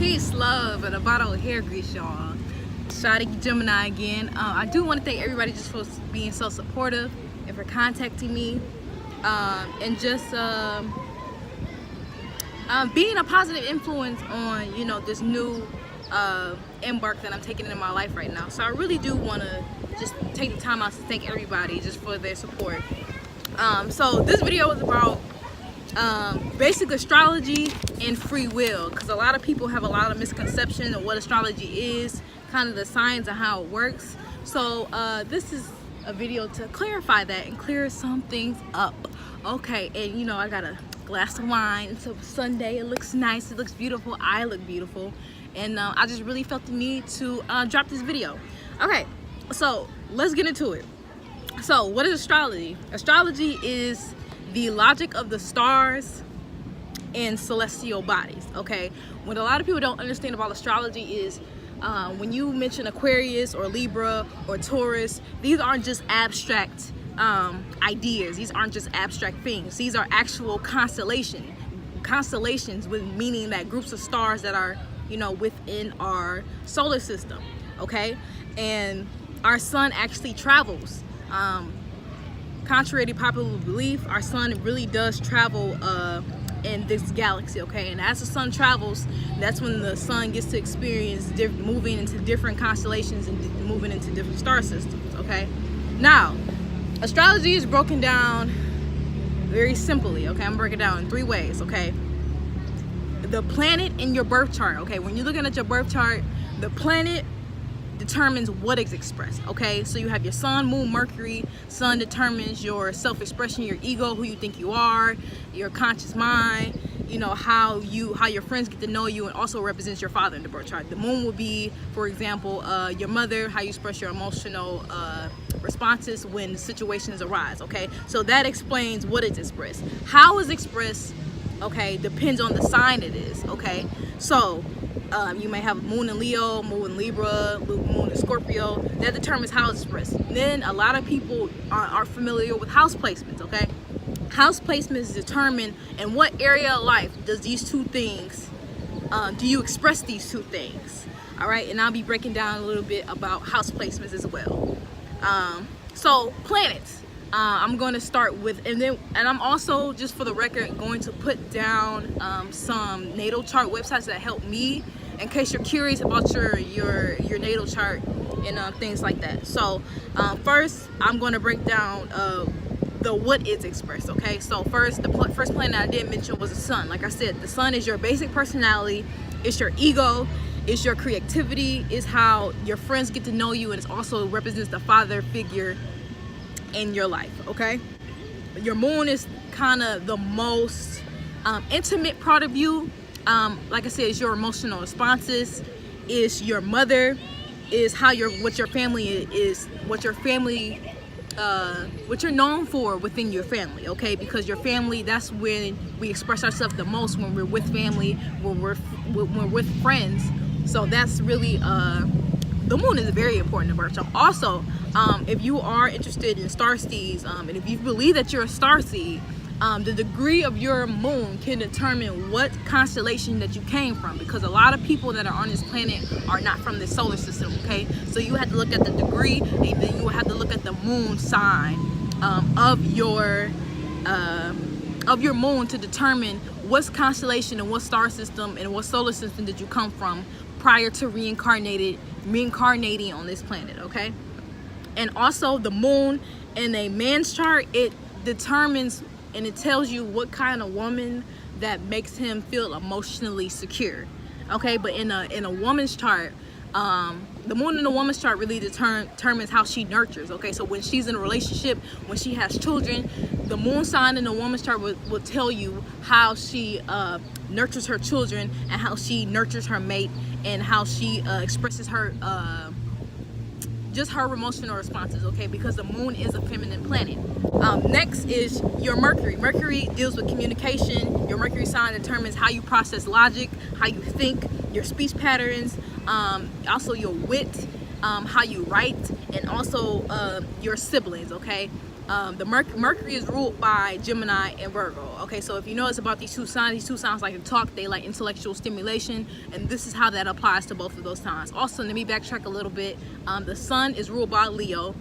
Peace, love, and a bottle of hair grease, y'all. Shawty Gemini again. I do want to thank everybody just for being so supportive and for contacting me, and just being a positive influence on, you know, this new embark that I'm taking in my life right now. So I really do want to just take the time out to thank everybody just for their support. So this video is about basic astrology and free will, because a lot of people have a lot of misconception of what astrology is, kind of the signs and how it works. So this is a video to clarify that and clear some things up. Okay, and you know, I got a glass of wine. It's a Sunday. It looks nice. It looks beautiful. I look beautiful, and I just really felt the need to drop this video. Okay, so let's get into it. So what is astrology? Astrology is the logic of the stars and celestial bodies. Okay, what a lot of people don't understand about astrology is when you mention Aquarius or Libra or Taurus, these aren't just abstract ideas. These aren't just abstract things. These are actual constellations, with meaning that groups of stars that are, you know, within our solar system. Okay, and our sun actually travels. Contrary to popular belief, our sun really does travel in this galaxy. Okay, and as the sun travels, that's when the sun gets to experience moving into different constellations and moving into different star systems. Okay, now astrology is broken down very simply. Okay, I'm breaking it down in 3 ways. Okay, the planet in your birth chart. Okay, when you're looking at your birth chart, the planet determines what is expressed. Okay, so you have your sun, moon, Mercury. Sun determines your self-expression, your ego, who you think you are, your conscious mind, you know, how your friends get to know you, and also represents your father in the birth chart. The moon will be, for example, your mother, how you express your emotional responses when situations arise. Okay, so that explains what is expressed. How is expressed, okay, depends on the sign it is. Okay, so you may have moon in Leo, moon in Libra, moon in Scorpio. That determines how it's expressed. Then a lot of people are familiar with house placements. Okay, house placements determine in what area of life does these two things, do you express these two things. All right, and I'll be breaking down a little bit about house placements as well. So planets, I'm going to start with, and I'm also, just for the record, going to put down some natal chart websites that help me, in case you're curious about your natal chart and things like that. So first, I'm going to break down the what is expressed. Okay, so first, the first planet I did mention was the sun. Like I said, the sun is your basic personality. It's your ego. It's your creativity. It's how your friends get to know you, and it also represents the father figure in your life. Okay, your moon is kind of the most intimate part of you. Like I said, it's your emotional responses, is your mother, is how what your family is, what you're known for within your family. Okay, because your family, that's when we express ourselves the most, when we're with family, when we're with friends. So that's really the moon is very important in birth. So also, if you are interested in star seeds, and if you believe that you're a star seed, the degree of your moon can determine what constellation that you came from, because a lot of people that are on this planet are not from the solar system. Okay, so you have to look at the degree, and then you have to look at the moon sign of your moon to determine what constellation and what star system and what solar system did you come from prior to reincarnating on this planet. Okay, and also the moon in a man's chart, it determines and it tells you what kind of woman that makes him feel emotionally secure. Okay, but in a woman's chart, the moon in a woman's chart really determines how she nurtures. Okay, so when she's in a relationship, when she has children, the moon sign in a woman's chart will tell you how she nurtures her children, and how she nurtures her mate, and how she expresses her just her emotional responses. Okay, because the moon is a feminine planet. Next is your Mercury. Mercury deals with communication. Your Mercury sign determines how you process logic, how you think, your speech patterns, also your wit, how you write, and also your siblings. Okay, Mercury is ruled by Gemini and Virgo. Okay, so if you know it's about these two signs like to talk, they like intellectual stimulation, and this is how that applies to both of those signs. Also, let me backtrack a little bit. The sun is ruled by Leo.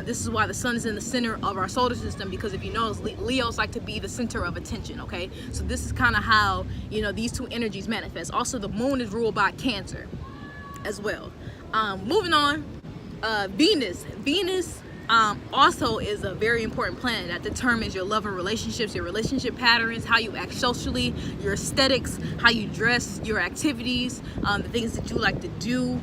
This is why the sun is in the center of our solar system, because if you know, Leos like to be the center of attention. Okay, so this is kind of how, you know, these two energies manifest. Also, the moon is ruled by Cancer as well. Moving on, Venus also is a very important planet that determines your love and relationships, your relationship patterns, how you act socially, your aesthetics, how you dress, your activities, the things that you like to do,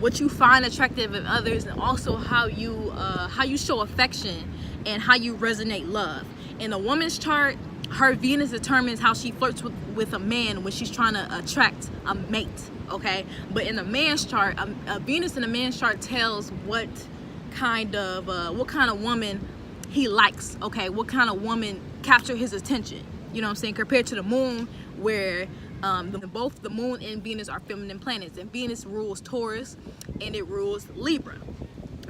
what you find attractive in others, and also how you show affection and how you resonate love. In a woman's chart, her Venus determines how she flirts with a man when she's trying to attract a mate. Okay, but in a man's chart, a Venus in a man's chart tells what kind of woman he likes. Okay, what kind of woman capture his attention, you know what I'm saying, compared to the moon, where both the moon and Venus are feminine planets, and Venus rules Taurus and it rules Libra.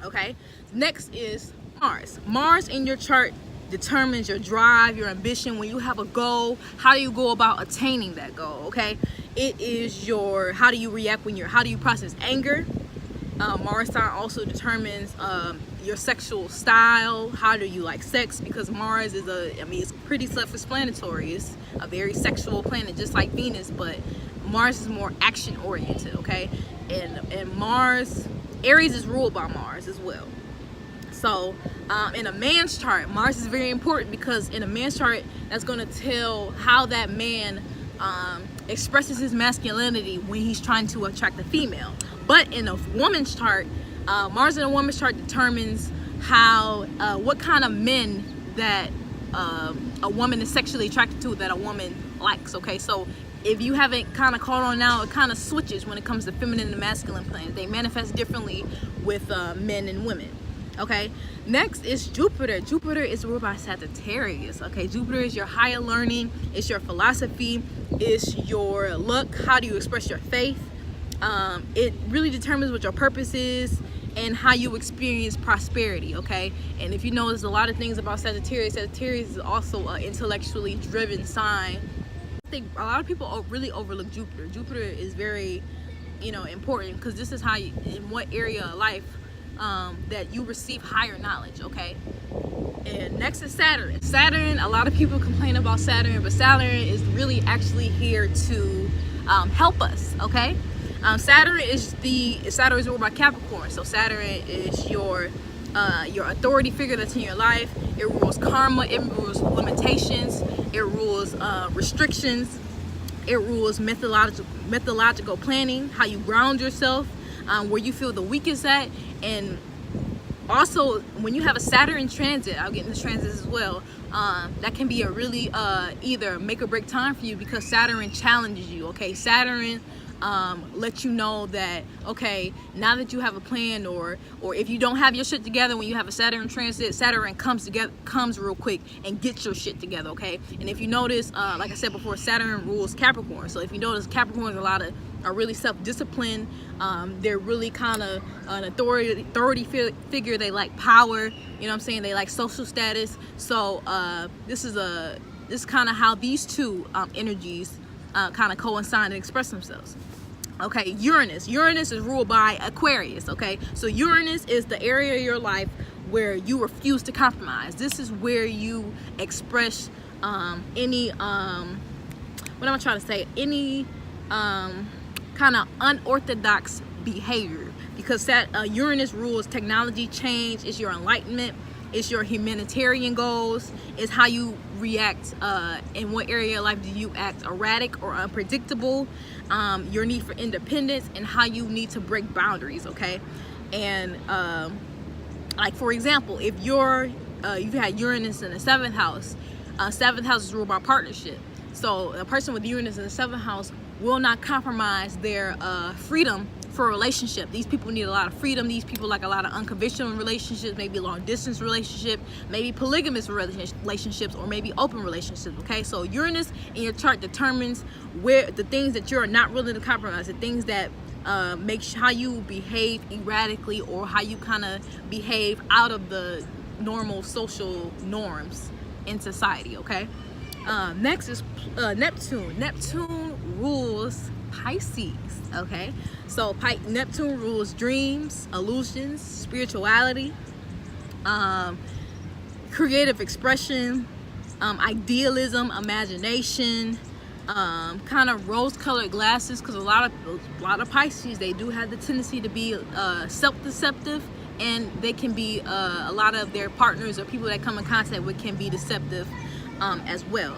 Okay, next is Mars in your chart determines your drive, your ambition. When you have a goal, how do you go about attaining that goal? Okay, it is how do you react how do you process anger. Mars sign also determines your sexual style. How do you like sex? Because Mars is it's pretty self-explanatory. It's a very sexual planet, just like Venus, but Mars is more action oriented. Okay, and Aries is ruled by Mars as well. So in a man's chart, Mars is very important, because in a man's chart, that's going to tell how that man expresses his masculinity when he's trying to attract a female. But in a woman's chart, Mars in a woman's chart determines what kind of men that a woman is sexually attracted to, that a woman likes. Okay, so if you haven't kind of caught on now, it kind of switches when it comes to feminine and masculine planets. They manifest differently with men and women. Okay, next is Jupiter. Jupiter is ruled by Sagittarius. Okay, Jupiter is your higher learning, it's your philosophy, it's your luck, how do you express your faith. It really determines what your purpose is and how you experience prosperity. Okay, and if you notice a lot of things about Sagittarius is also an intellectually driven sign. I think a lot of people really overlook Jupiter. Jupiter is very, important, because this is how in what area of life that you receive higher knowledge. Okay, and next is Saturn. Saturn, a lot of people complain about Saturn, but Saturn is really actually here to help us. Okay, Saturn is ruled by Capricorn, so Saturn is your authority figure that's in your life. It rules karma, it rules limitations, it rules restrictions, it rules methodological planning, how you ground yourself, where you feel the weakest at. And also, when you have a Saturn transit, I'll get into transits as well, that can be a really either make or break time for you, because Saturn challenges you. Okay, Saturn let you know that, okay, now that you have a plan, or if you don't have your shit together, when you have a Saturn transit, Saturn comes real quick and gets your shit together. Okay, and if you notice, like I said before, Saturn rules Capricorn. So if you notice, Capricorns are really self-disciplined. They're really kind of an authority figure. They like power, you know what I'm saying, they like social status. So this is kind of how these two energies kind of coincide and express themselves. Okay, Uranus is ruled by Aquarius. Okay, so Uranus is the area of your life where you refuse to compromise. This is where you express any kind of unorthodox behavior, because Uranus rules technology, change, it's your enlightenment, it's your humanitarian goals, it's how you react, in what area of life do you act erratic or unpredictable, your need for independence, and how you need to break boundaries. Okay, and like for example, if you've had Uranus in the 7th house, 7th house is ruled by partnership. So a person with Uranus in the 7th house will not compromise their freedom for a relationship. These people need a lot of freedom. These people like a lot of unconventional relationships, maybe long distance relationship, maybe polygamous relationships, or maybe open relationships. Okay, so Uranus in your chart determines where the things that you're not willing to compromise, the things that make how you behave erratically, or how you kind of behave out of the normal social norms in society, okay? Next is Neptune. Neptune rules Pisces, okay? So Neptune rules dreams, illusions, spirituality, creative expression, idealism, imagination, kind of rose-colored glasses, because a lot of Pisces, they do have the tendency to be self-deceptive, and they can be a lot of their partners or people that come in contact with can be deceptive as well.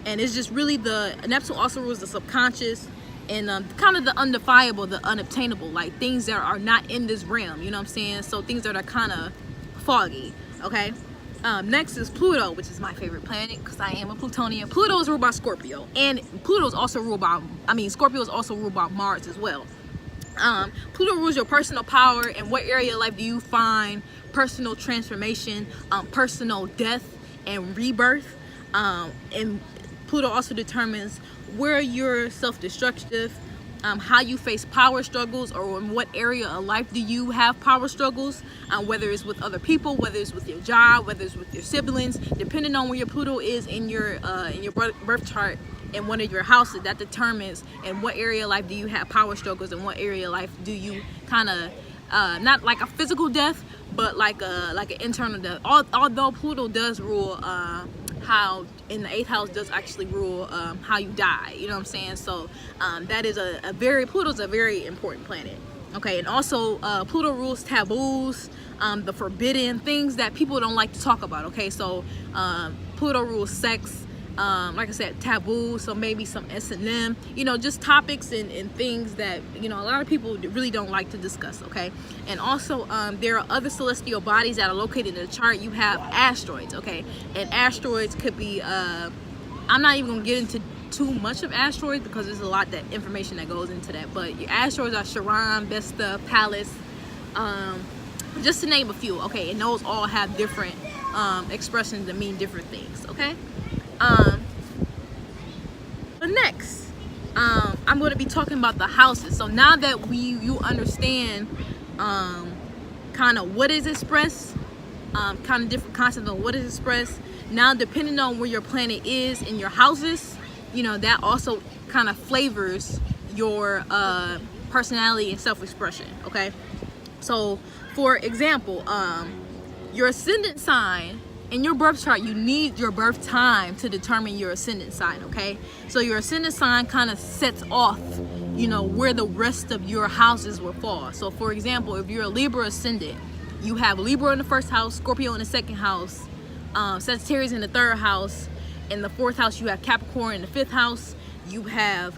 And it's just really Neptune also rules the subconscious and kind of the undefinable, the unobtainable, like things that are not in this realm, you know what I'm saying? So things that are kind of foggy, okay? Next is Pluto, which is my favorite planet because I am a Plutonian. Pluto is ruled by Scorpio, and Pluto is also ruled by, Scorpio is also ruled by Mars as well. Pluto rules your personal power, and what area of life do you find personal transformation, personal death, and rebirth. And Pluto also determines where you're self-destructive, how you face power struggles, or in what area of life do you have power struggles, whether it's with other people, whether it's with your job, whether it's with your siblings. Depending on where your Pluto is in your birth chart in one of your houses, that determines in what area of life do you have power struggles, and what area of life do you kind of not like a physical death, but like an internal death. Although Pluto does rule how in the 8th house does actually rule how you die, you know what I'm saying? So that is Pluto's a very important planet, okay? And also Pluto rules taboos, the forbidden things that people don't like to talk about, okay? So Pluto rules sex, like I said, taboo, so maybe some S&M, you know, just topics and things that, you know, a lot of people really don't like to discuss, okay? And also there are other celestial bodies that are located in the chart. You have asteroids, okay? And asteroids could be I'm not even gonna get into too much of asteroids because there's a lot that information that goes into that, but your asteroids are Charon, Vesta, Pallas, just to name a few, okay? And those all have different expressions that mean different things, okay? But next, I'm going to be talking about the houses. So now that you understand kind of what is expressed, kind of different concepts of what is expressed, now depending on where your planet is in your houses, you know, that also kind of flavors your personality and self-expression, okay? So for example, your ascendant sign in your birth chart, you need your birth time to determine your ascendant sign, okay? So your ascendant sign kind of sets off, you know, where the rest of your houses will fall. So for example, if you're a Libra ascendant, you have Libra in the 1st house, Scorpio in the 2nd house, Sagittarius in the 3rd house. In the 4th house, you have Capricorn. In the 5th house, you have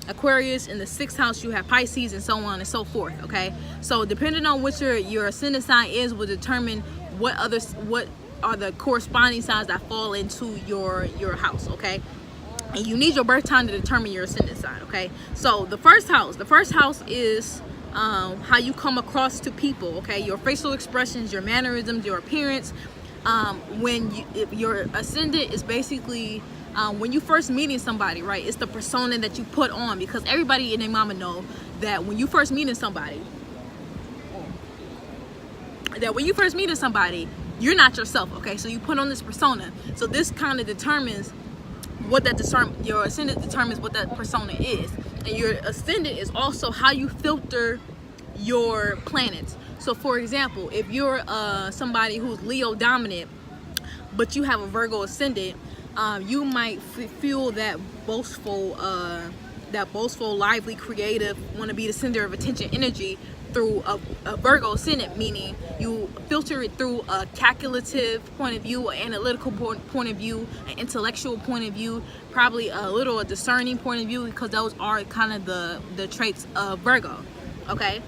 Aquarius. In the 6th house, you have Pisces, and so on and so forth, okay? So depending on which your ascendant sign is will determine what are the corresponding signs that fall into your house, okay? And you need your birth time to determine your ascendant sign, okay? So the first house is how you come across to people, okay? Your facial expressions, your mannerisms, your appearance. If your ascendant is basically when you first meeting somebody, right? It's the persona that you put on, because everybody and their mama know that when you first meeting somebody, you're not yourself, okay? So you put on this persona. So this kind of determines your ascendant determines what that persona is. And your ascendant is also how you filter your planets. So for example, if you're somebody who's Leo dominant, but you have a Virgo ascendant, you might feel that boastful, lively, creative, want to be the center of attention energy through a Virgo ascendant, meaning you filter it through a calculative point of view, an analytical point of view, an intellectual point of view, probably a discerning point of view, because those are kind of the traits of Virgo, okay?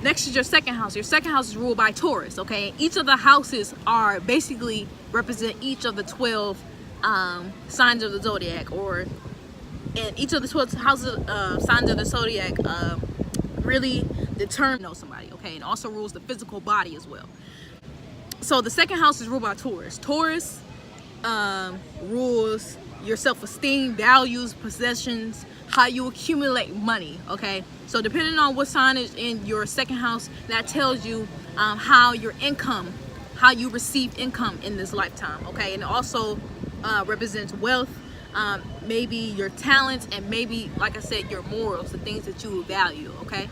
Next is your 2nd house. Your 2nd house is ruled by Taurus, okay? Each of the houses are basically represent each of the 12 signs of the zodiac, and each of the 12 houses signs of the zodiac really determine somebody, okay? And also rules the physical body as well. So the 2nd house is ruled by Taurus. Taurus rules your self-esteem, values, possessions, how you accumulate money, okay? So depending on what sign is in your 2nd house, that tells you how your income how you receive income in this lifetime, okay? And it also represents wealth, maybe your talents, and maybe, like I said, your morals, the things that you value, okay?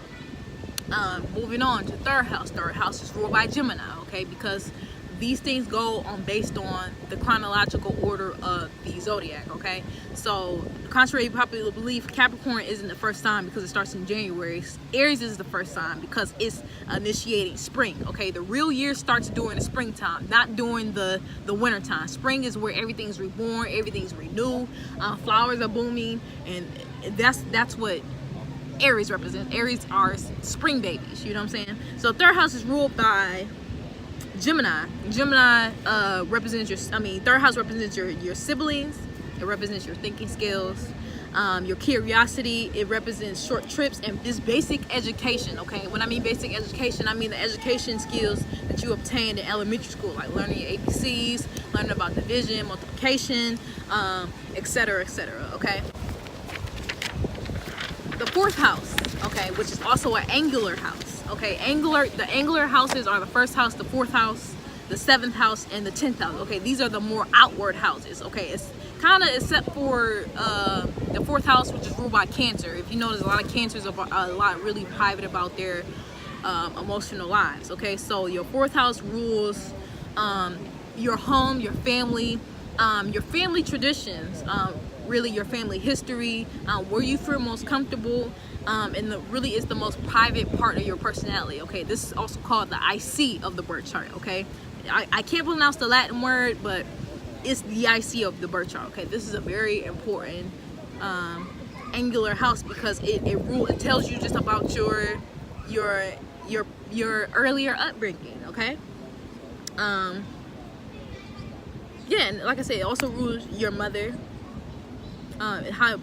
Moving on to third house. Third house is ruled by Gemini, okay? Because these things go on based on the chronological order of the zodiac, okay? So, contrary to popular belief, Capricorn isn't the first sign because it starts in January. Aries is the first sign because it's initiating spring, okay? The real year starts during the springtime, not during the winter time. Spring is where everything's reborn, everything's renewed, flowers are blooming, and that's what Aries represents. Aries are spring babies, you know what I'm saying? So third house is ruled by Gemini. Gemini represents third house represents your siblings. It represents your thinking skills, your curiosity. It represents short trips and just basic education, okay? When I mean basic education, I mean the education skills that you obtained in elementary school, like learning your ABCs, learning about division, multiplication, etc., okay? The fourth house, okay, which is also an angular house, okay? The angular houses are the first house, the fourth house, the seventh house, and the 10th house, okay? These are the more outward houses, okay? It's kind of, except for the fourth house, which is ruled by Cancer. If you notice, a lot of Cancers are a lot really private about their emotional lives, okay? So your fourth house rules your home, your family traditions, really your family history, where you feel most comfortable, and really is the most private part of your personality, okay? This is also called the IC of the birth chart, okay? I can't pronounce the Latin word, but it's the IC of the birth chart, okay? This is a very important angular house because it tells you just about your earlier upbringing, okay? Yeah, and like I said, it also rules your mother,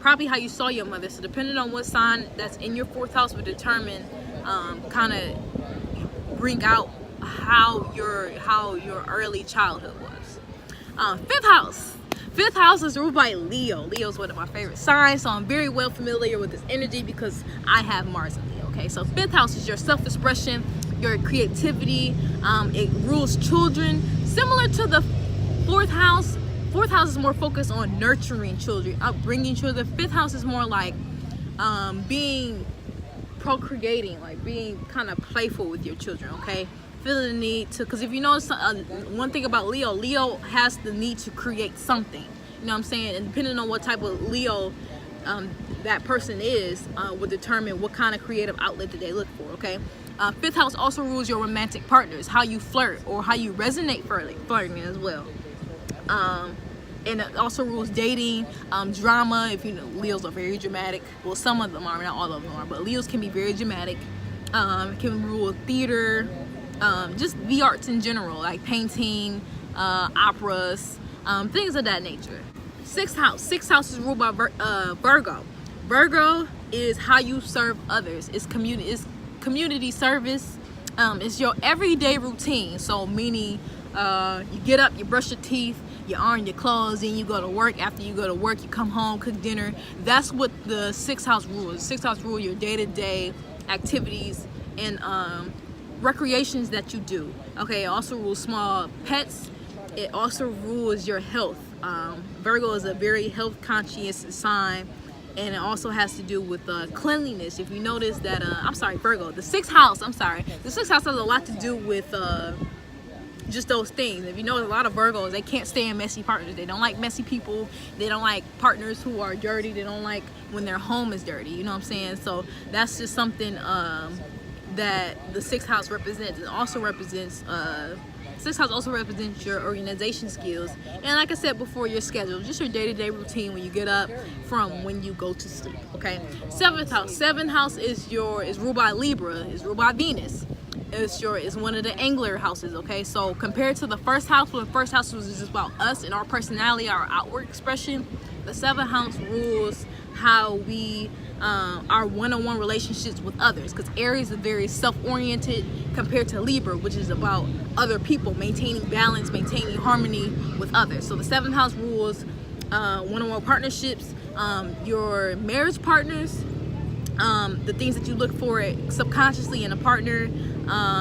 probably how you saw your mother. So depending on what sign that's in your fourth house will determine, kind of bring out how your early childhood was. Fifth house is ruled by Leo. Leo is one of my favorite signs, so I'm very well familiar with this energy because I have Mars in Leo, okay? So fifth house is your self-expression, your creativity. It rules children, similar to the fourth house. Fourth house is more focused on nurturing children, upbringing children. Fifth house is more like procreating, like being kind of playful with your children, okay? Feeling the need to, because if you notice, one thing about Leo has the need to create something, you know what I'm saying? And depending on what type of Leo that person is, will determine what kind of creative outlet that they look for, okay? Fifth house also rules your romantic partners, how you flirt or how you resonate flirting as well. And it also rules dating, drama. If you know, Leos are very dramatic. Well, some of them are, not all of them are, but Leos can be very dramatic. Can rule theater, just the arts in general, like painting, operas, things of that nature. Sixth house is ruled by Virgo. Virgo is how you serve others. It's community service. It's your everyday routine. So meaning you get up, you brush your teeth, you iron your clothes, then you go to work. After you go to work, you come home, cook dinner. That's what the sixth house rules. Sixth house rules your day-to-day activities and recreations that you do. Okay, it also rules small pets. It also rules your health. Virgo is a very health conscious sign, and it also has to do with cleanliness. If you notice that, the sixth house has a lot to do with just those things. If you know, a lot of Virgos, they can't stand messy partners. They don't like messy people. They don't like partners who are dirty. They don't like when their home is dirty, you know what I'm saying? So that's just something that the sixth house represents. It also represents sixth house also represents your organization skills, and like I said before, your schedule, just your day-to-day routine when you get up from when you go to sleep, okay? Seventh house is ruled by Libra, is ruled by Venus. It's one of the angular houses, okay? So compared to the first house, where the first house was just about us and our personality, our outward expression, the seventh house rules how we our one-on-one relationships with others, because Aries is very self-oriented compared to Libra, which is about other people, maintaining balance, maintaining harmony with others. So the seventh house rules one-on-one partnerships, your marriage partners, the things that you look for subconsciously in a partner.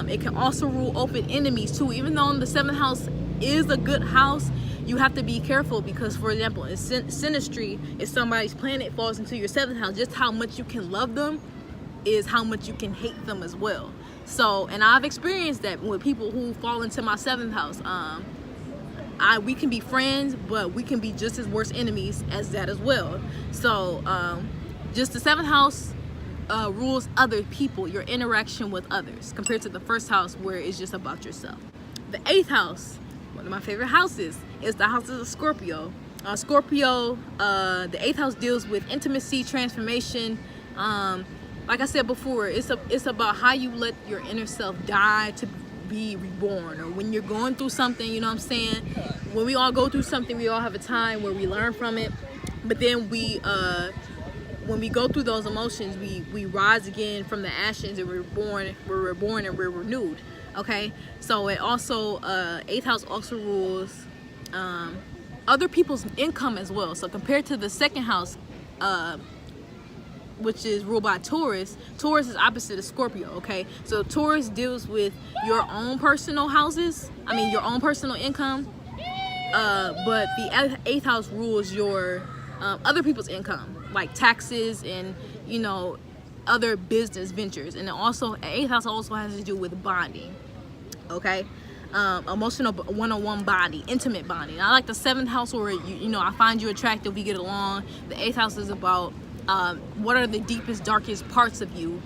It can also rule open enemies too. Even though the 7th house is a good house, you have to be careful, because for example, in synastry, if somebody's planet falls into your 7th house, just how much you can love them is how much you can hate them as well. So, and I've experienced that with people who fall into my 7th house. We can be friends, but we can be just as worse enemies as that as well. So just the 7th house rules other people, your interaction with others, compared to the 1st house where it's just about yourself. The 8th house, one of my favorite houses, is the houses of Scorpio. Scorpio, the 8th house deals with intimacy, transformation. Like I said before, it's about how you let your inner self die to be reborn, or when you're going through something, you know what I'm saying? When we all go through something, we all have a time where we learn from it, but then when we go through those emotions, we rise again from the ashes, and we're reborn and we're renewed. Okay, so it also 8th house also rules other people's income as well. So compared to the 2nd house, which is ruled by Taurus. Taurus is opposite of Scorpio, okay? So Taurus deals with your own personal houses, your own personal income, but the 8th house rules your other people's income, like taxes and, you know, other business ventures. And it also, 8th house also has to do with bonding, okay? Emotional one-on-one bonding, intimate bonding. I like the 7th house where, you know, I find you attractive, we get along. The 8th house is about what are the deepest, darkest parts of you.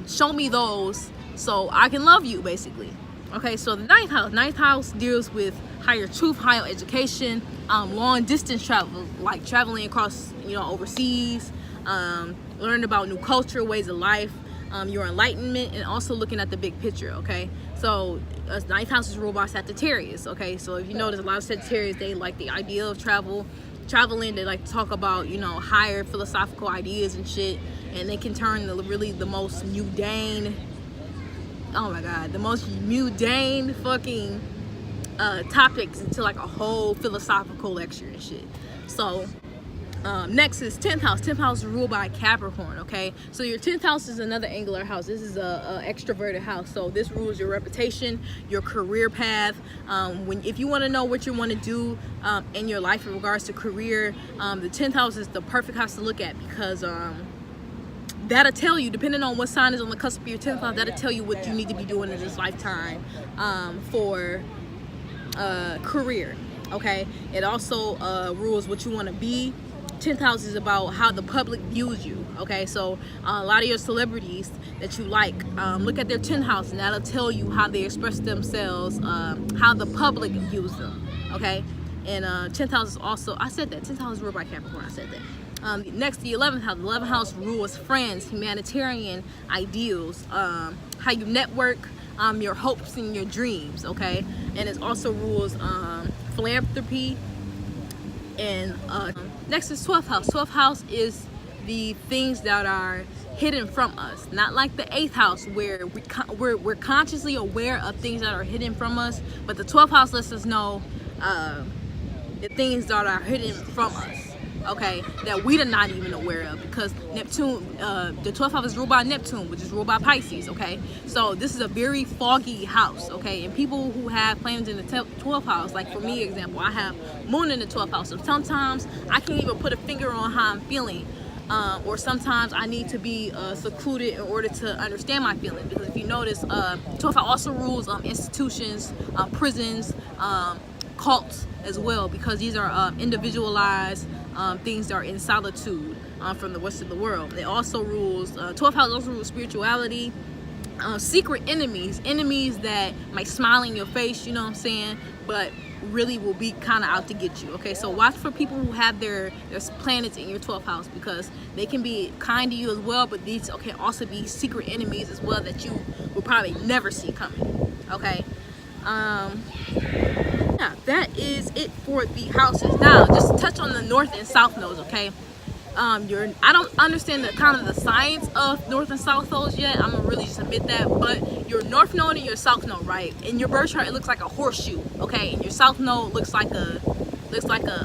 Show me those so I can love you, basically. Okay, so the 9th house deals with higher truth, higher education, long distance travel, like traveling across, you know, overseas, learning about new culture, ways of life, your enlightenment, and also looking at the big picture. Okay, so 9th house is ruled by Sagittarius. Okay, so if you notice, a lot of Sagittarius, they like the idea of traveling. They like to talk about, you know, higher philosophical ideas and shit, and they can turn the most mundane, oh my god, the most mundane fucking topics into like a whole philosophical lecture and shit. So next is 10th house. 10th house is ruled by Capricorn. Okay, so your 10th house is another angular house. This is a extroverted house, so this rules your reputation, your career path. If you want to know what you want to do in your life in regards to career, the 10th house is the perfect house to look at, because that'll tell you, depending on what sign is on the cusp of your 10th house, that'll tell you what you need to be doing in this lifetime for career. Okay, it also rules what you want to be. 10th house is about how the public views you. Okay, so a lot of your celebrities that you like, look at their 10th house, and that'll tell you how they express themselves, how the public views them. Okay, and 10th house is also, I said that 10th house is ruled by Capricorn. I said that. Next, the 11th house. The 11th house rules friends, humanitarian ideals, how you network, your hopes and your dreams. Okay, and it also rules philanthropy. And next is 12th house. 12th house is the things that are hidden from us, not like the 8th house where we're consciously aware of things that are hidden from us, but the 12th house lets us know the things that are hidden from us, okay, that we are not even aware of, because Neptune, the 12th house is ruled by Neptune, which is ruled by Pisces. Okay, so this is a very foggy house. Okay, and people who have planets in the 12th house, like for me example, I have moon in the 12th house, so sometimes I can't even put a finger on how I'm feeling, or sometimes I need to be secluded in order to understand my feelings, because if you notice, 12th house also rules institutions, prisons, cults as well, because these are individualized things that are in solitude from the rest of the world. It also rules, 12th house also rules spirituality, secret enemies that might smile in your face, you know what I'm saying, but really will be kind of out to get you. Okay, so watch for people who have their planets in your 12th house, because they can be kind to you as well, but these can also be secret enemies as well that you will probably never see coming. Okay, yeah, that is it for the houses. Now just touch on the north and south nodes. Okay, I don't understand the science of north and south nodes yet. I'm gonna really just admit that, but your north node and your south node, right, in your birth chart it looks like a horseshoe. Okay, and your south node looks like a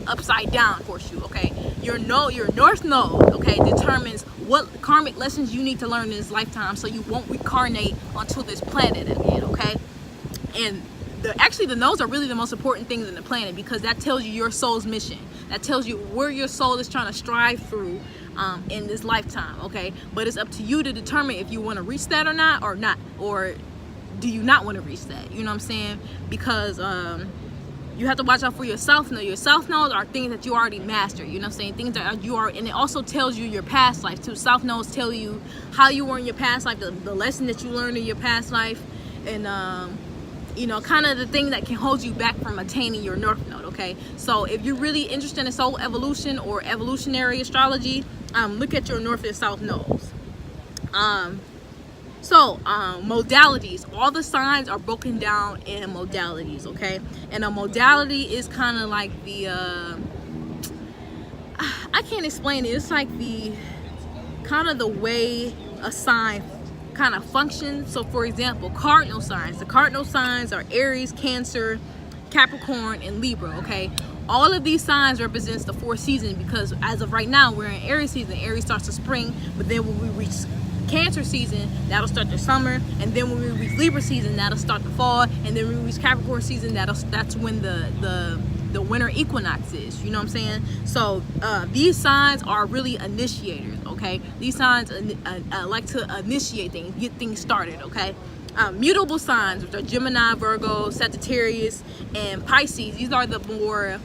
upside down horseshoe. Okay, your north node, okay, determines what karmic lessons you need to learn in this lifetime so you won't reincarnate onto this planet again, okay? And actually the nodes are really the most important things in the planet, because that tells you your soul's mission. That tells you where your soul is trying to strive through in this lifetime, okay? But it's up to you to determine if you want to reach that or not, or do you not want to reach that? You know what I'm saying? Because you have to watch out for your south node. Your south nodes are things that you already mastered, you know what I'm saying? Things that you are, and it also tells you your past life too. South nodes tell you how you were in your past life, the lesson that you learned in your past life, and you know, kind of the thing that can hold you back from attaining your north node, okay? So if you're really interested in soul evolution or evolutionary astrology, look at your north and south nodes. Modalities, all the signs are broken down in modalities, okay? And a modality is kind of like the I can't explain it. It's like the kind of the way a sign kind of functions. So for example, cardinal signs. The cardinal signs are Aries, Cancer, Capricorn, and Libra, okay? All of these signs represents the 4 seasons, because as of right now, we're in Aries season. Aries starts the spring, but then when we reach Cancer season, that'll start the summer, and then when we reach Libra season, that'll start the fall, and then when we reach Capricorn season, that's when the winter equinox is, you know what I'm saying? So these signs are really initiators, okay? These signs like to initiate things, get things started, okay? Mutable signs, which are Gemini, Virgo, Sagittarius, and Pisces. These are the more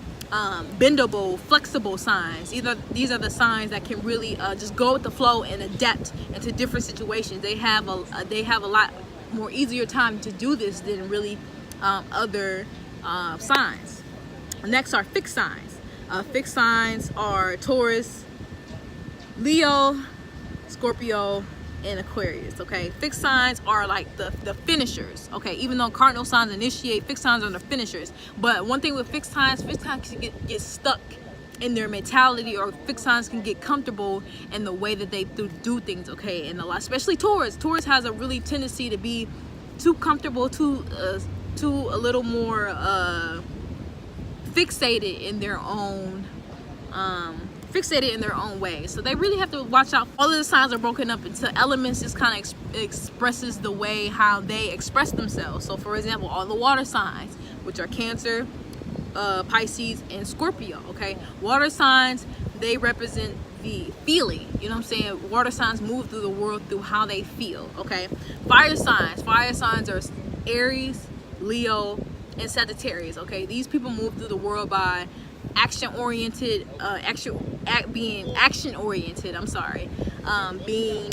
bendable, flexible signs. These are the signs that can really just go with the flow and adapt into different situations. They have a lot more easier time to do this than really other signs. Next are fixed signs. Fixed signs are Taurus, Leo, Scorpio, and Aquarius, okay? Fixed signs are like the finishers, okay? Even though cardinal signs initiate, fixed signs are the finishers. But one thing with fixed signs can get stuck in their mentality, or fixed signs can get comfortable in the way that they do things, okay? And especially Taurus. Taurus has a really tendency to be too comfortable, too a little more fixated in their own way. So they really have to watch out. All of the signs are broken up into elements. Just kind of expresses the way how they express themselves. So for example, all the water signs, which are Cancer, Pisces, and Scorpio, okay? Water signs, they represent the feeling, you know what I'm saying? Water signs move through the world through how they feel, okay? Fire signs are Aries, Leo, and Sagittarius, okay? These people move through the world by action-oriented, being action-oriented, being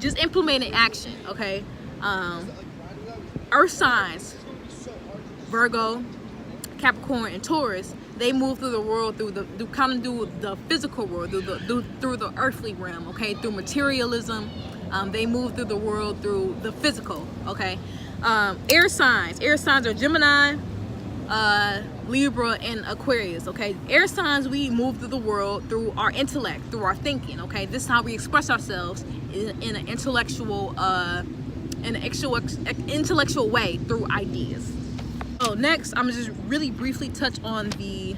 just implementing action, okay? Earth signs, Virgo, Capricorn, and Taurus, they move through the world through the physical world, through the earthly realm, okay? Through materialism. They move through the world through the physical, okay? Air signs are Gemini, Libra, and Aquarius, okay? Air signs, we move through the world through our intellect, through our thinking, okay? This is how we express ourselves in an intellectual way, through ideas. So next, I'm gonna just really briefly touch on the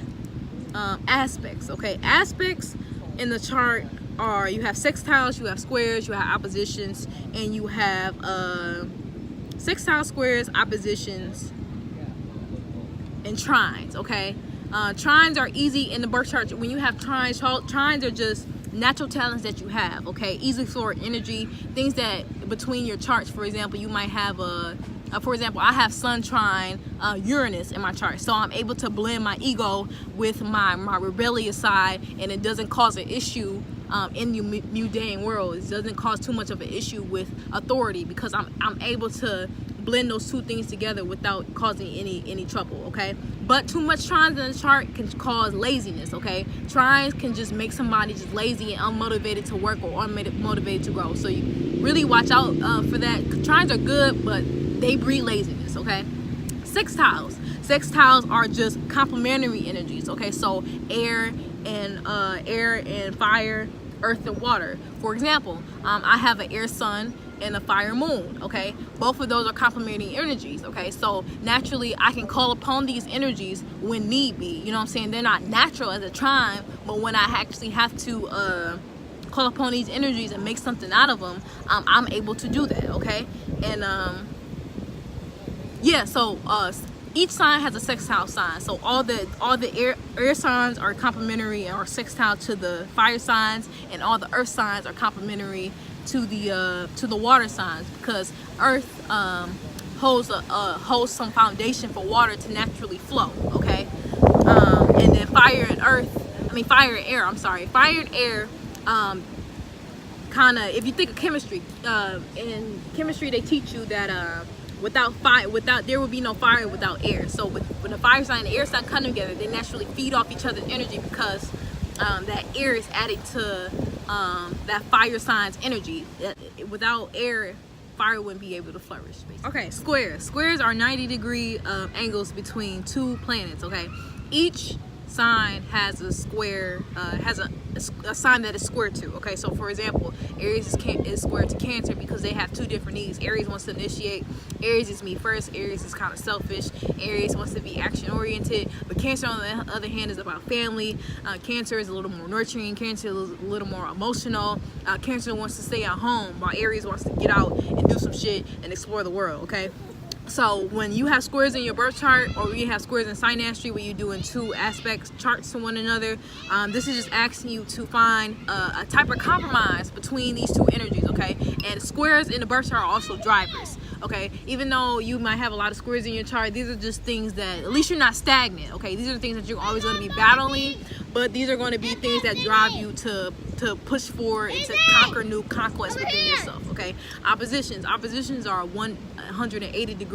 aspects, okay? Aspects in the chart are, you have sextiles, you have squares, you have oppositions, and you have sextile, squares, oppositions, and trines, okay? Trines are easy in the birth chart. When you have trines are just natural talents that you have, okay? Easy flow energy, things that between your charts, for example, you might have for example, I have Sun trine Uranus in my chart, so I'm able to blend my ego with my rebellious side, and it doesn't cause an issue in the mundane world. It doesn't cause too much of an issue with authority, because I'm able to blend those two things together without causing any trouble, okay? But too much trines in the chart can cause laziness, okay? Trines can just make somebody just lazy and unmotivated to work, or unmotivated to grow. So you really watch out for that. Trines are good, but they breed laziness, okay? Sextiles are just complementary energies, okay? So air and fire, earth and water. For example, I have an air sun and a fire moon, okay? Both of those are complementary energies, okay? So naturally I can call upon these energies when need be, you know what I'm saying? They're not natural as a trine, but when I actually have to call upon these energies and make something out of them, I'm able to do that, okay? And yeah, so each sign has a sextile sign. So all the air signs are complementary or sextile to the fire signs, and all the earth signs are complementary to the water signs, because earth holds some foundation for water to naturally flow, okay? And then fire and air, fire and air kind of, if you think of chemistry, in chemistry they teach you that there will be no fire without air. So when the fire sign and the air sign come together, they naturally feed off each other's energy, because that air is added to that fire sign's energy. Without air, fire wouldn't be able to flourish, basically. Okay, squares. Squares are 90-degree angles between two planets, okay? Each sign has a square, has a sign that is square to, okay? So for example, Aries is square to Cancer because they have two different needs. Aries wants to initiate. Aries is me first. Aries is kind of selfish. Aries wants to be action oriented, but Cancer on the other hand is about family. Cancer is a little more nurturing. Cancer is a little more emotional. Cancer wants to stay at home, while Aries wants to get out and do some shit and explore the world, okay? So when you have squares in your birth chart, or you have squares in synastry where you're doing two aspects charts to one another, this is just asking you to find a type of compromise between these two energies, okay? And squares in the birth chart are also drivers, okay? Even though you might have a lot of squares in your chart, these are just things that, at least you're not stagnant, okay? These are things that you're always going to be battling, but these are going to be things that drive you to push forward and to conquer new conquests within yourself, okay? Oppositions are 180 degrees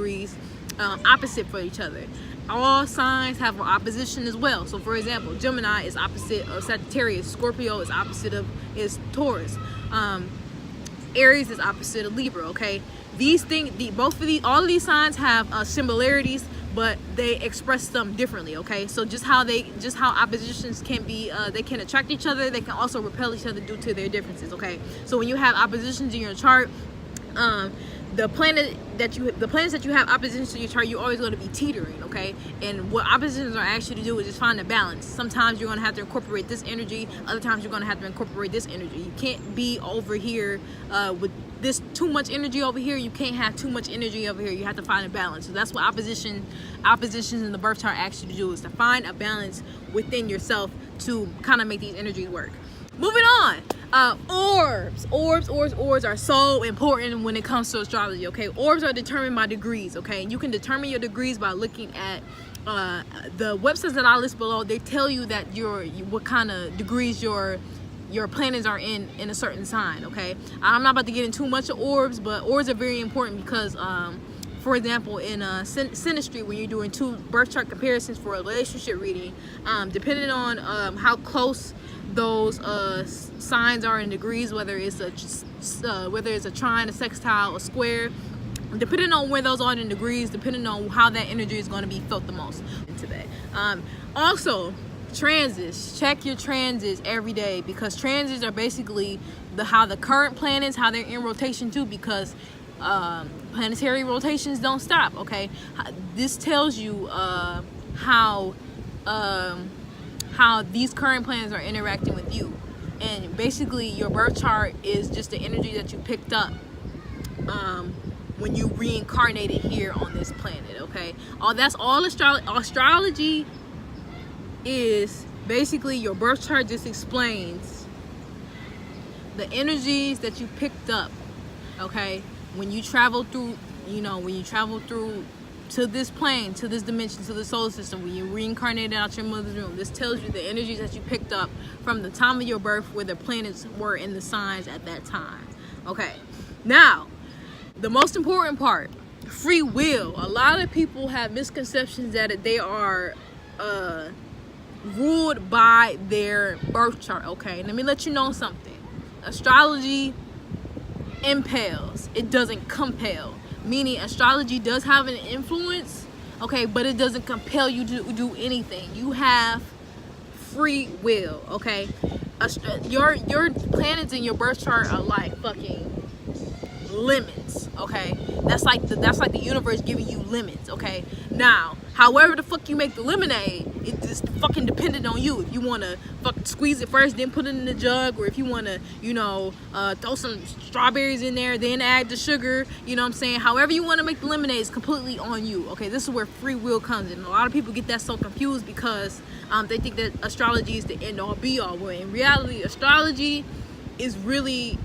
opposite for each other. All signs have an opposition as well. So for example, Gemini is opposite of Sagittarius. Scorpio is opposite of Taurus. Aries is opposite of Libra, okay? These things, all of these signs have similarities, but they express them differently, okay? So just how oppositions can be, they can attract each other, they can also repel each other due to their differences, okay? So when you have oppositions in your chart, the planets that you have oppositions to your chart, you're always going to be teetering, okay? And what oppositions are asked you to do is just find a balance. Sometimes you're going to have to incorporate this energy, other times you're going to have to incorporate this energy. You can't be over here with this too much energy over here. You can't have too much energy over here. You have to find a balance. So that's what oppositions in the birth chart ask you to do, is to find a balance within yourself to kind of make these energies work. Moving on, orbs are so important when it comes to astrology, okay? Orbs are determined by degrees, okay? And you can determine your degrees by looking at the websites that I list below. They tell you that what kind of degrees your planets are in a certain sign, okay? I'm not about to get into too much of orbs, but orbs are very important because for example, in synastry, when you're doing two birth chart comparisons for a relationship reading, depending on how close those signs are in degrees, whether it's a trine, a sextile, a square, depending on where those are in degrees, depending on how that energy is going to be felt the most into that. Also, transits. Check your transits every day, because transits are basically how the current planets, how they're in rotation too, because planetary rotations don't stop, okay? This tells you how these current planets are interacting with you. And basically your birth chart is just the energy that you picked up when you reincarnated here on this planet, okay? That's all astrology is. Basically your birth chart just explains the energies that you picked up, okay, when you travel through, to this plane, to this dimension, to the solar system, when you reincarnated out your mother's womb. This tells you the energies that you picked up from the time of your birth, where the planets were in the signs at that time. Okay, now the most important part, free will. A lot of people have misconceptions that they are ruled by their birth chart, okay? Let me let you know something. Astrology impels, it doesn't compel. Meaning astrology does have an influence, okay, but it doesn't compel you to do anything. You have free will, okay? Your planets in your birth chart are like fucking limits, okay? That's like the universe giving you limits, okay? Now, However the fuck you make the lemonade, it's just fucking dependent on you. If you want to fucking squeeze it first, then put it in the jug, or if you want to, you know, throw some strawberries in there, then add the sugar, you know what I'm saying? However you want to make the lemonade is completely on you, okay? This is where free will comes in. A lot of people get that so confused because they think that astrology is the end all be all. Well, in reality, astrology is really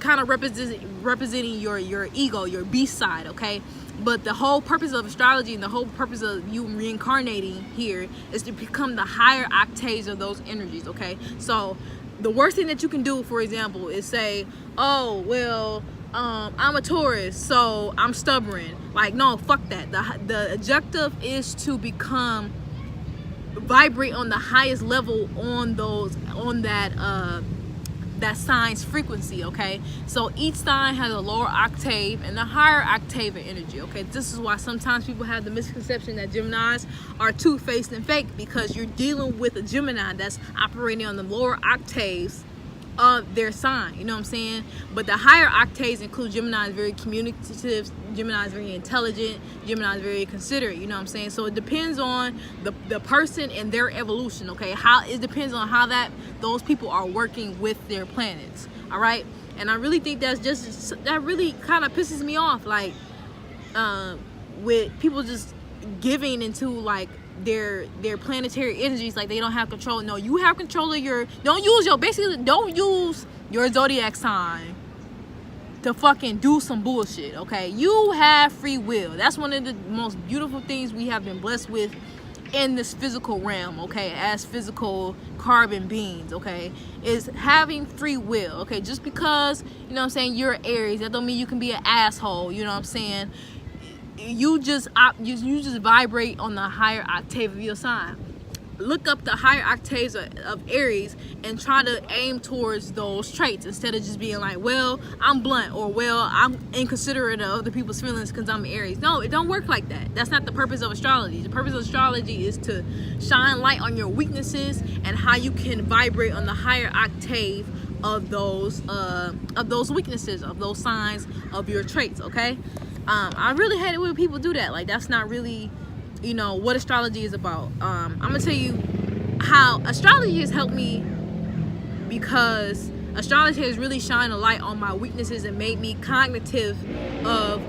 kind of representing your ego, your beast side, okay? But the whole purpose of astrology and the whole purpose of you reincarnating here is to become the higher octaves of those energies, okay? So the worst thing that you can do, for example, is say, oh, well, I'm a Taurus, so I'm stubborn. Like, no, fuck that. The objective is to vibrate on the highest level on that sign's frequency, okay? So each sign has a lower octave and a higher octave of energy, okay? This is why sometimes people have the misconception that Geminis are two-faced and fake, because you're dealing with a Gemini that's operating on the lower octaves of their sign, you know what I'm saying? But the higher octaves include Gemini is very communicative, Gemini is very intelligent, Gemini is very considerate, you know what I'm saying? So it depends on the person and their evolution, okay? It depends on how those people are working with their planets, all right? And I really think that really kind of pisses me off, like with people just giving into like their planetary energies like they don't have control. No, you have control of don't use your zodiac sign to fucking do some bullshit, okay? You have free will. That's one of the most beautiful things we have been blessed with in this physical realm, okay, as physical carbon beings, okay, is having free will, okay? Just because, you know what I'm saying, you're Aries, that don't mean you can be an asshole, you know what I'm saying? You just vibrate on the higher octave of your sign. Look up the higher octaves of Aries and try to aim towards those traits instead of just being like, well, I'm blunt, or well, I'm inconsiderate of other people's feelings because I'm Aries. No, it don't work like that. That's not the purpose of astrology. The purpose of astrology is to shine light on your weaknesses and how you can vibrate on the higher octave of those weaknesses, of those signs, of your traits, okay? I really hate it when people do that. Like, that's not really, you know, what astrology is about. I'm gonna tell you how astrology has helped me, because astrology has really shined a light on my weaknesses and made me cognitive of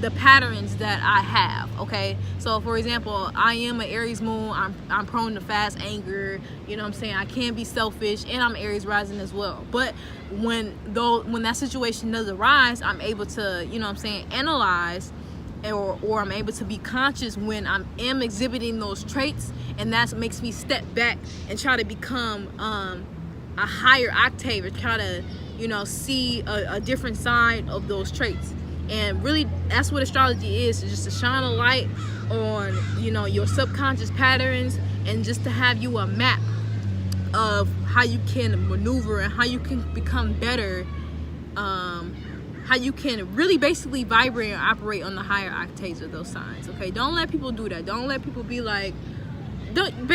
the patterns that I have, okay? So for example, I am an Aries moon. I'm prone to fast anger, you know what I'm saying? I can be selfish, and I'm Aries rising as well. But when that situation does arise, I'm able to, you know what I'm saying, analyze, or I'm able to be conscious when I am exhibiting those traits, and that makes me step back and try to become a higher octave, or try to, you know, see a different side of those traits. And really, that's what astrology is, just to shine a light on, you know, your subconscious patterns, and just to have you a map of how you can maneuver and how you can become better, how you can really basically vibrate and operate on the higher octaves of those signs, okay? Don't let people do that. Don't let people be like, don't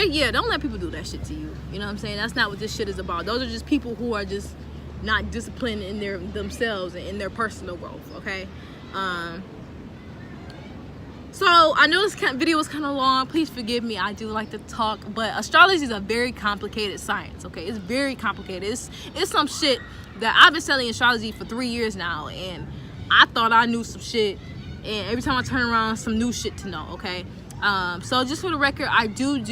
let people do that shit to you. You know what I'm saying? That's not what this shit is about. Those are just people who are just not disciplined in themselves and in their personal growth, okay? So I know this video was kind of long. Please forgive me. I do like to talk, but astrology is a very complicated science, okay? It's very complicated. It's some shit that I've been studying astrology for 3 years now, and I thought I knew some shit, and every time I turn around, some new shit to know, okay? So just for the record, I do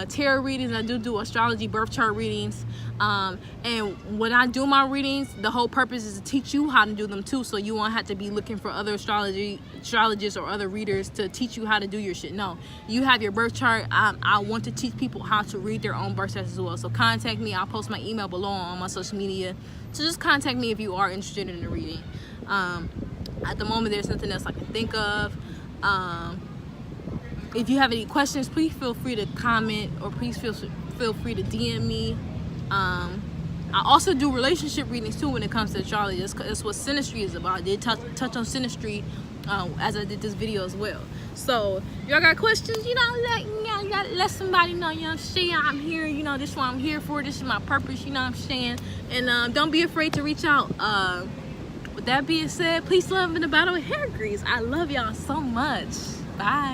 tarot readings. I do astrology birth chart readings. And when I do my readings, the whole purpose is to teach you how to do them too, so you won't have to be looking for other astrologists or other readers to teach you how to do your shit. No, you have your birth chart. I want to teach people how to read their own birth charts as well. So contact me. I'll post my email below on my social media. So just contact me if you are interested in the reading. At the moment, there's nothing else I can think of. If you have any questions, please feel free to comment, or please feel free to DM me. I also do relationship readings too when it comes to astrology. That's what synastry is about. I did touch on synastry as I did this video as well. So if y'all got questions, you know, let somebody know, you know what I'm saying? I'm here, you know, this is what I'm here for. This is my purpose, you know what I'm saying? And don't be afraid to reach out with that being said, peace, love, and a battle of hair grease. I love y'all so much. Bye.